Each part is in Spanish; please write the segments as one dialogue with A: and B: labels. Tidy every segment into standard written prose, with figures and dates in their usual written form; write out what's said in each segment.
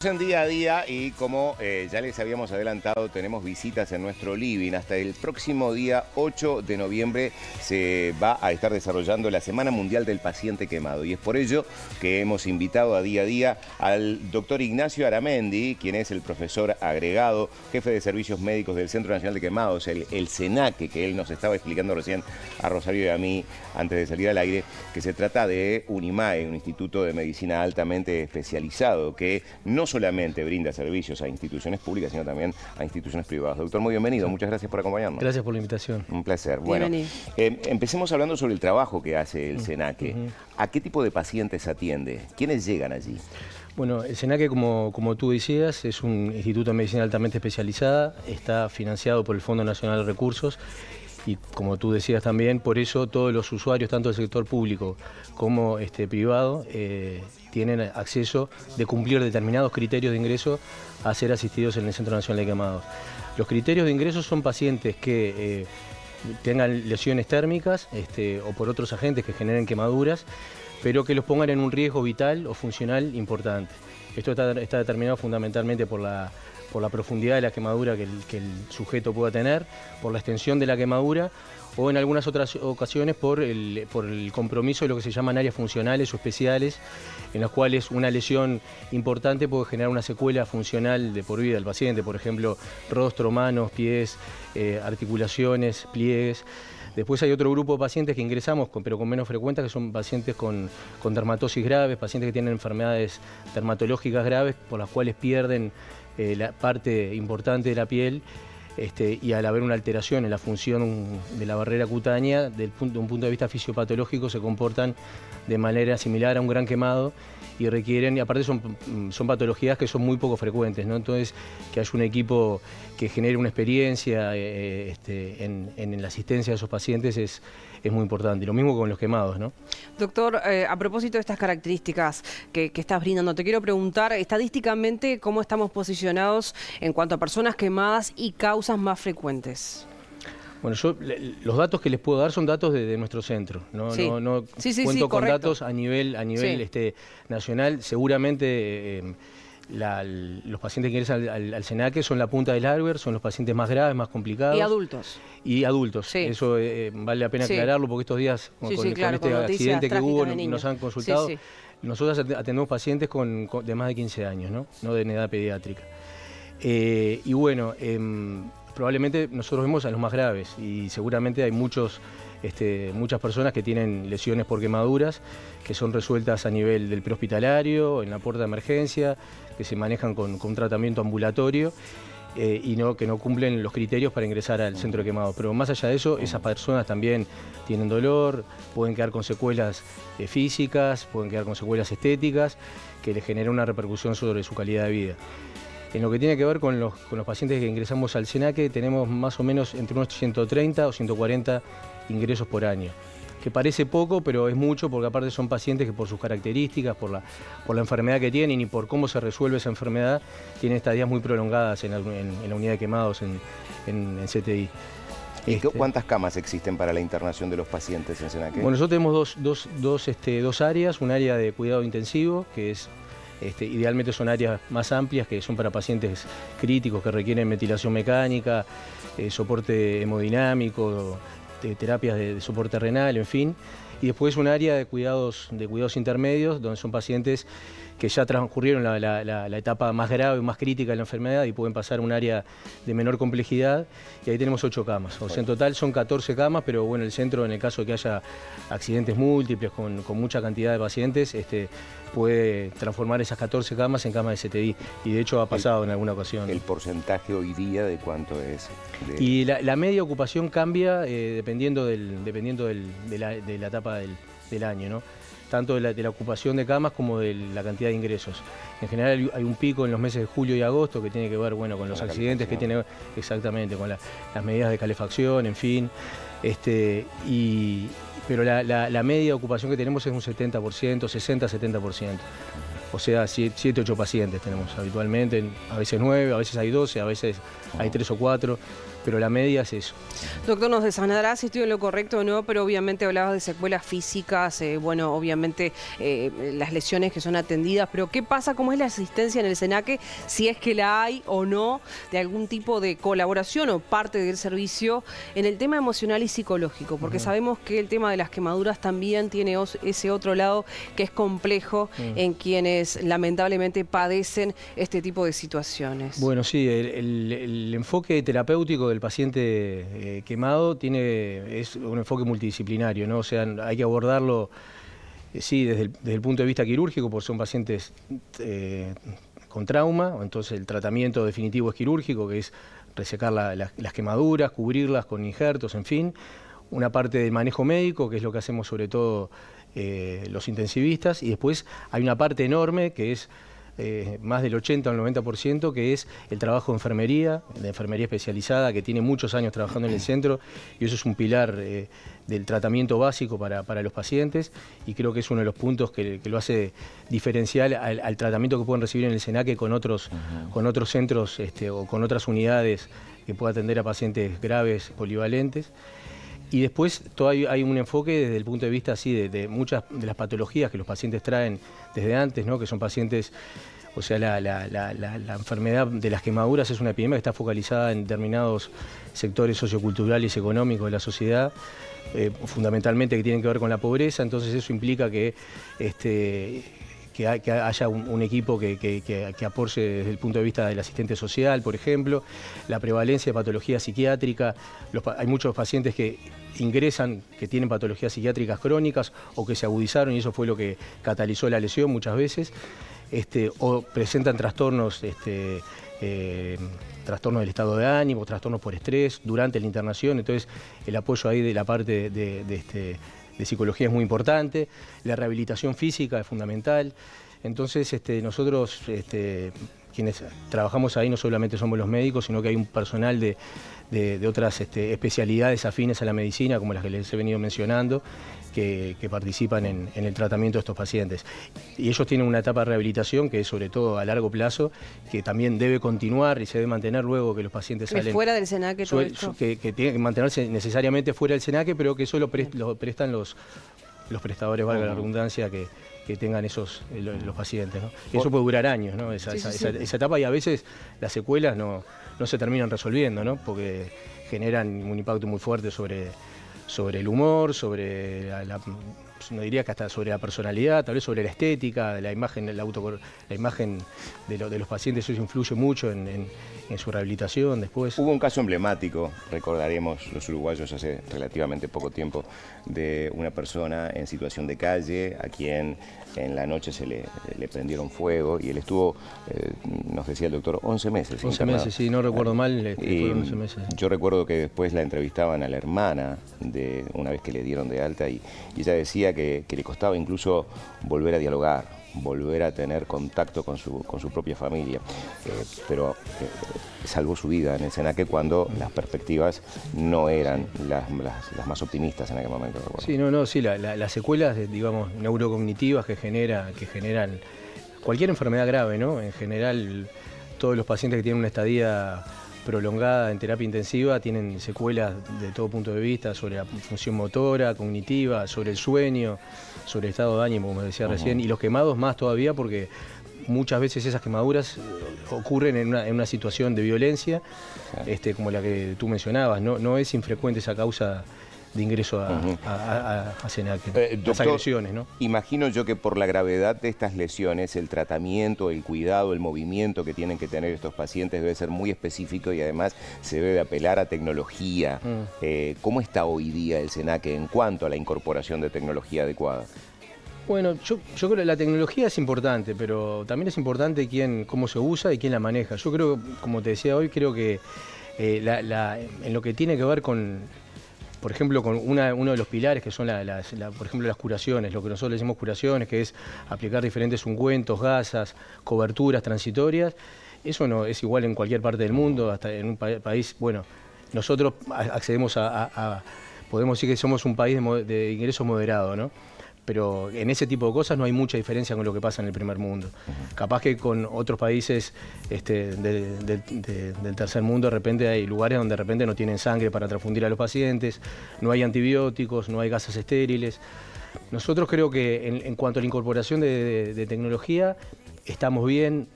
A: En día a día y como ya les habíamos adelantado, tenemos visitas en nuestro living. Hasta el próximo día 8 de noviembre se va a estar desarrollando la Semana Mundial del Paciente Quemado. Y es por ello que hemos invitado a día al doctor Ignacio Aramendi, quien es el profesor agregado, jefe de servicios médicos del Centro Nacional de Quemados, el CENAQUE, que él nos estaba explicando recién a Rosario y a mí antes de salir al aire, que se trata de un IMAE, un instituto de medicina altamente especializado, que no solamente brinda servicios a instituciones públicas, sino también a instituciones privadas. Doctor, muy bienvenido. Muchas gracias por acompañarnos.
B: Gracias por la invitación.
A: Un placer. Bueno, empecemos hablando sobre el trabajo que hace el CENAQUE. ¿A qué tipo de pacientes atiende? ¿Quiénes llegan allí?
B: Bueno, el CENAQUE, como tú decías, es un instituto de medicina altamente especializada, está financiado por el Fondo Nacional de Recursos y, como tú decías también, por eso todos los usuarios, tanto del sector público como privado, tienen acceso de cumplir determinados criterios de ingreso a ser asistidos en el Centro Nacional de Quemados. Los criterios de ingreso son pacientes que tengan lesiones térmicas o por otros agentes que generen quemaduras, pero que los pongan en un riesgo vital o funcional importante. Esto está determinado fundamentalmente por la profundidad de la quemadura que el sujeto pueda tener, por la extensión de la quemadura o en algunas otras ocasiones por el compromiso de lo que se llaman áreas funcionales o especiales, en las cuales una lesión importante puede generar una secuela funcional de por vida del paciente, por ejemplo, rostro, manos, pies, articulaciones, pliegues. Después hay otro grupo de pacientes que ingresamos, pero con menos frecuencia, que son pacientes con dermatosis graves, pacientes que tienen enfermedades dermatológicas graves por las cuales pierden la parte importante de la piel y al haber una alteración en la función de la barrera cutánea, de un punto de vista fisiopatológico, se comportan de manera similar a un gran quemado y requieren, y aparte son patologías que son muy poco frecuentes, ¿no? Entonces, que haya un equipo que genere una experiencia en la asistencia a esos pacientes es muy importante. Y lo mismo con los quemados, ¿no?
C: Doctor, a propósito de estas características que estás brindando, te quiero preguntar estadísticamente cómo estamos posicionados en cuanto a personas quemadas y causas más frecuentes.
B: Bueno, los datos que les puedo dar son datos de nuestro centro, no,
C: sí.
B: no
C: Sí,
B: cuento con
C: correcto.
B: datos a nivel nacional. Seguramente los pacientes que ingresan al CENAQUE son la punta del iceberg, son los pacientes más graves, más complicados.
C: Y adultos.
B: Y adultos,
C: sí.
B: Eso vale la pena aclararlo, porque estos días con este accidente que hubo nos han consultado.
C: Sí.
B: Nosotros atendemos pacientes de más de 15 años, no de edad pediátrica. Y bueno, probablemente nosotros vemos a los más graves y seguramente hay muchas personas que tienen lesiones por quemaduras que son resueltas a nivel del prehospitalario, en la puerta de emergencia, que se manejan con un tratamiento ambulatorio y que no cumplen los criterios para ingresar al centro de quemados. Pero más allá de eso, esas personas también tienen dolor, pueden quedar con secuelas físicas, pueden quedar con secuelas estéticas que les generan una repercusión sobre su calidad de vida. En lo que tiene que ver con los pacientes que ingresamos al CENAQUE, tenemos más o menos entre unos 130 o 140 ingresos por año, que parece poco, pero es mucho porque aparte son pacientes que por sus características, por la enfermedad que tienen y por cómo se resuelve esa enfermedad, tienen estadías muy prolongadas en la unidad de quemados en CTI.
A: ¿Y cuántas camas existen para la internación de los pacientes en CENAQUE?
B: Bueno, nosotros tenemos dos áreas, un área de cuidado intensivo, que es idealmente son áreas más amplias, que son para pacientes críticos que requieren ventilación mecánica, soporte hemodinámico, terapias de soporte renal, en fin. Y después un área de cuidados intermedios, donde son pacientes que ya transcurrieron la etapa más grave, más crítica de la enfermedad y pueden pasar a un área de menor complejidad. Y ahí tenemos 8 camas. O sea, en total son 14 camas, pero bueno, el centro, en el caso de que haya accidentes múltiples con mucha cantidad de pacientes, puede transformar esas 14 camas en camas de CTI. Y de hecho ha pasado en alguna ocasión.
A: ¿El porcentaje hoy día de cuánto es?
B: Y la media ocupación cambia dependiendo de la etapa del año, ¿no? Tanto de la ocupación de camas como de la cantidad de ingresos. En general hay un pico en los meses de julio y agosto que tiene que ver con los accidentes que tiene exactamente, con las medidas de calefacción, en fin. Pero la media de ocupación que tenemos es un 70%, 60-70%. O sea, 7, 8 pacientes tenemos habitualmente, a veces 9, a veces hay 12, a veces hay 3 o 4, pero la media es eso.
C: Doctor, nos desanará si estoy en lo correcto o no, pero obviamente hablabas de secuelas físicas, bueno, obviamente las lesiones que son atendidas, pero ¿qué pasa? ¿Cómo es la asistencia en el SENACE? Si es que la hay o no, de algún tipo de colaboración o parte del servicio en el tema emocional y psicológico, porque sabemos que el tema de las quemaduras también tiene ese otro lado que es complejo en quienes lamentablemente padecen este tipo de situaciones.
B: Bueno, sí, el enfoque terapéutico del paciente quemado es un enfoque multidisciplinario, ¿no? O sea, hay que abordarlo, sí, desde el punto de vista quirúrgico, porque son pacientes con trauma, entonces el tratamiento definitivo es quirúrgico, que es resecar las quemaduras, cubrirlas con injertos, en fin. Una parte del manejo médico, que es lo que hacemos sobre todo los intensivistas, y después hay una parte enorme que es más del 80 al 90%, que es el trabajo de enfermería especializada, que tiene muchos años trabajando en el centro, y eso es un pilar del tratamiento básico para los pacientes, y creo que es uno de los puntos que lo hace diferencial al tratamiento que pueden recibir en el SENACE con otros centros o con otras unidades que pueda atender a pacientes graves, polivalentes. Y después hay un enfoque desde el punto de vista así de muchas de las patologías que los pacientes traen desde antes, ¿no? Que son pacientes, o sea, la enfermedad de las quemaduras es una epidemia que está focalizada en determinados sectores socioculturales y económicos de la sociedad, fundamentalmente que tienen que ver con la pobreza, entonces eso implica que haya un equipo que aporte desde el punto de vista del asistente social, por ejemplo, la prevalencia de patología psiquiátrica. Hay muchos pacientes que ingresan, que tienen patologías psiquiátricas crónicas o que se agudizaron y eso fue lo que catalizó la lesión muchas veces, o presentan trastornos, trastornos del estado de ánimo, trastornos por estrés durante la internación, entonces el apoyo ahí de la parte de psicología es muy importante, la rehabilitación física es fundamental. Entonces nosotros quienes trabajamos ahí no solamente somos los médicos, sino que hay un personal de otras especialidades afines a la medicina, como las que les he venido mencionando, que participan en el tratamiento de estos pacientes. Y ellos tienen una etapa de rehabilitación que es sobre todo a largo plazo, que también debe continuar y se debe mantener luego que los pacientes salen.
C: ¿Fuera del SENACE todo esto?
B: Que tiene que mantenerse necesariamente fuera del SENACE, pero que eso lo prestan los prestadores, valga la redundancia, que tengan los pacientes, ¿no? Eso puede durar años, ¿no? Esa etapa, y a veces las secuelas no se terminan resolviendo, ¿no? Porque generan un impacto muy fuerte sobre el humor, sobre no diría que hasta sobre la personalidad, tal vez sobre la estética, la imagen, la imagen de los pacientes, eso influye mucho en su rehabilitación después.
A: Hubo un caso emblemático, recordaremos los uruguayos hace relativamente poco tiempo, de una persona en situación de calle a quien en la noche le prendieron fuego y él estuvo, nos decía el doctor, 11 meses.
B: 11 meses, sí, no recuerdo mal, fue 11 meses.
A: Yo recuerdo que después la entrevistaban a la hermana una vez que le dieron de alta y ella decía que le costaba incluso volver a dialogar, volver a tener contacto con su propia familia, pero salvó su vida en el SENACE cuando las perspectivas no eran las más optimistas en aquel momento. ¿Recuerdo?
B: Sí, las secuelas, digamos, neurocognitivas que generan cualquier enfermedad grave, ¿no? En general, todos los pacientes que tienen una estadía prolongada en terapia intensiva tienen secuelas de todo punto de vista sobre la función motora, cognitiva, sobre el sueño, sobre el estado de ánimo, como decía recién, y los quemados más todavía porque muchas veces esas quemaduras ocurren en una situación de violencia, como la que tú mencionabas, no es infrecuente esa causa de ingreso a SENACE, las agresiones, ¿no?
A: Imagino yo que por la gravedad de estas lesiones, el tratamiento, el cuidado, el movimiento que tienen que tener estos pacientes debe ser muy específico y además se debe de apelar a tecnología. ¿Cómo está hoy día el SENACE en cuanto a la incorporación de tecnología adecuada?
B: Bueno, yo creo que la tecnología es importante, pero también es importante cómo se usa y quién la maneja. Yo creo, como te decía hoy, creo que en lo que tiene que ver con, por ejemplo, con uno de los pilares que son por ejemplo, las curaciones, lo que nosotros le decimos curaciones, que es aplicar diferentes ungüentos, gasas, coberturas transitorias, eso no es igual en cualquier parte del mundo, hasta en un país, bueno, nosotros accedemos podemos decir que somos un país de ingreso moderado, ¿no? pero en ese tipo de cosas no hay mucha diferencia con lo que pasa en el primer mundo. Capaz que con otros países del tercer mundo de repente hay lugares donde de repente no tienen sangre para transfundir a los pacientes, no hay antibióticos, no hay gasas estériles. Nosotros creo que en cuanto a la incorporación de tecnología estamos bien.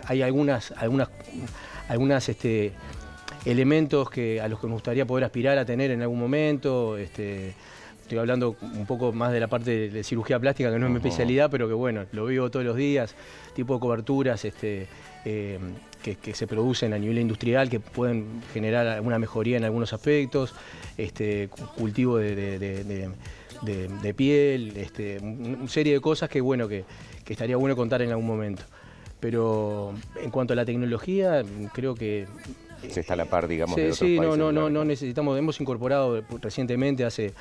B: Hay algunos elementos a los que me gustaría poder aspirar a tener en algún momento. Estoy hablando un poco más de la parte de cirugía plástica, que no es mi especialidad, pero que bueno, lo vivo todos los días, tipo de coberturas que se producen a nivel industrial, que pueden generar alguna mejoría en algunos aspectos, cultivo de piel, una serie de cosas que bueno, que estaría bueno contar en algún momento. Pero en cuanto a la tecnología, creo que
A: se está a la par, digamos, de otros
B: sí,
A: países.
B: no necesitamos. Hemos incorporado recientemente, hace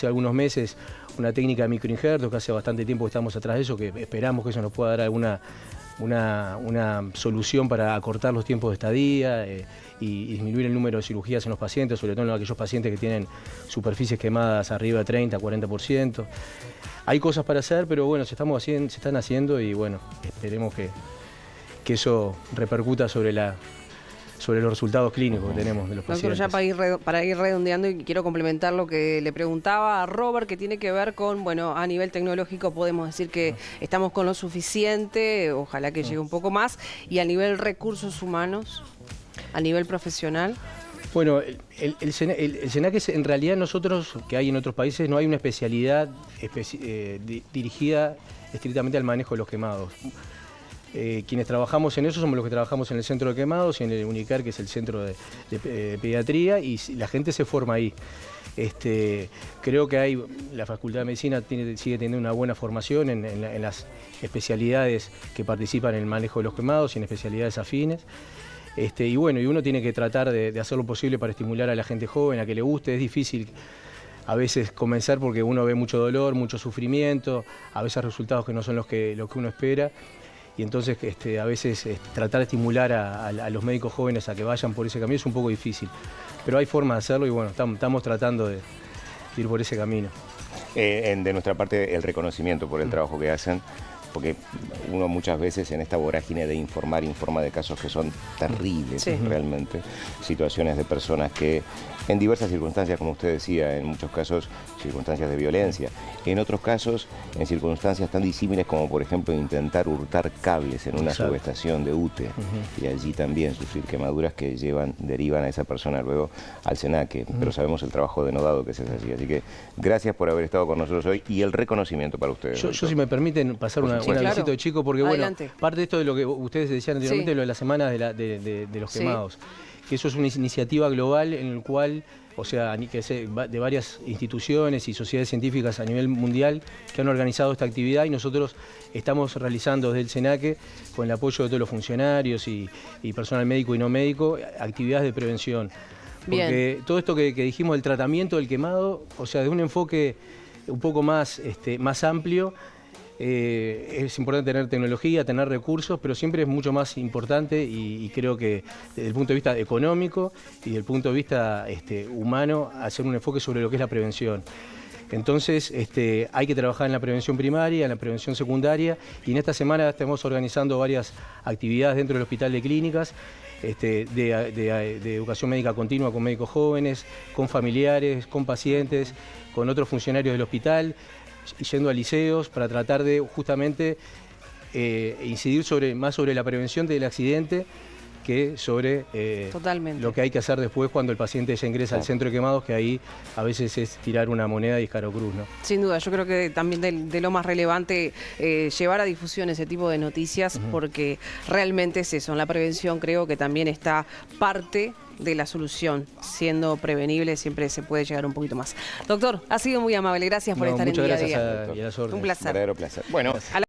B: algunos meses, una técnica de microinjertos, que hace bastante tiempo que estamos atrás de eso, que esperamos que eso nos pueda dar una solución para acortar los tiempos de estadía y disminuir el número de cirugías en los pacientes, sobre todo en aquellos pacientes que tienen superficies quemadas arriba de 30, 40%. Hay cosas para hacer, pero bueno, se están haciendo y bueno, esperemos que eso repercuta sobre los resultados clínicos que tenemos de los pacientes.
C: Doctor, ya para ir redondeando, y quiero complementar lo que le preguntaba a Robert, que tiene que ver con, bueno, a nivel tecnológico podemos decir que estamos con lo suficiente, ojalá que llegue un poco más, y a nivel recursos humanos, a nivel profesional.
B: Bueno, el SENAC en realidad nosotros, que hay en otros países, no hay una especialidad dirigida estrictamente al manejo de los quemados. Quienes trabajamos en eso somos los que trabajamos en el centro de quemados y en el UNICAR, que es el centro de pediatría, y la gente se forma ahí. Creo que la Facultad de Medicina sigue teniendo una buena formación en las especialidades que participan en el manejo de los quemados y en especialidades afines. Y bueno, y uno tiene que tratar de hacer lo posible para estimular a la gente joven, a que le guste. Es difícil a veces comenzar porque uno ve mucho dolor, mucho sufrimiento, a veces resultados que no son los que uno espera. Y entonces a veces tratar de estimular a los médicos jóvenes a que vayan por ese camino es un poco difícil. Pero hay formas de hacerlo y bueno, estamos tratando de ir por ese camino.
A: De nuestra parte, el reconocimiento por el trabajo que hacen, porque uno muchas veces en esta vorágine de informa de casos que son terribles, realmente, situaciones de personas que en diversas circunstancias, como usted decía, en muchos casos circunstancias de violencia, en otros casos en circunstancias tan disímiles como por ejemplo intentar hurtar cables en una subestación de UTE y allí también sufrir quemaduras que derivan a esa persona luego al SENAC, pero sabemos el trabajo denodado que se hace así que gracias por haber estado con nosotros hoy y el reconocimiento para ustedes.
B: Yo si me permiten pasar un avisito de chico, porque
C: Adelante.
B: bueno, parte de esto de lo que ustedes decían anteriormente, lo de las semanas de los quemados, que eso es una iniciativa global en el cual, o sea, de varias instituciones y sociedades científicas a nivel mundial que han organizado esta actividad y nosotros estamos realizando desde el SENAC, con el apoyo de todos los funcionarios y personal médico y no médico, actividades de prevención. Porque todo esto que dijimos del tratamiento del quemado, o sea, de un enfoque un poco más amplio. Es importante tener tecnología, tener recursos, pero siempre es mucho más importante y creo que desde el punto de vista económico y desde el punto de vista humano, hacer un enfoque sobre lo que es la prevención. Entonces hay que trabajar en la prevención primaria, en la prevención secundaria, y en esta semana estamos organizando varias actividades dentro del Hospital de Clínicas, de educación médica continua con médicos jóvenes, con familiares, con pacientes, con otros funcionarios del hospital, yendo a liceos para tratar de justamente incidir más sobre la prevención del accidente que sobre lo que hay que hacer después cuando el paciente ya ingresa al centro de quemados, que ahí a veces es tirar una moneda y escarocruz, ¿no?
C: Sin duda, yo creo que también de lo más relevante llevar a difusión ese tipo de noticias, porque realmente es eso, en la prevención creo que también está parte de la solución. Siendo prevenible siempre se puede llegar un poquito más. Doctor, ha sido muy amable, gracias por estar en Día a Día.
B: Muchas gracias.
C: Un placer.
A: Verdadero placer. Bueno.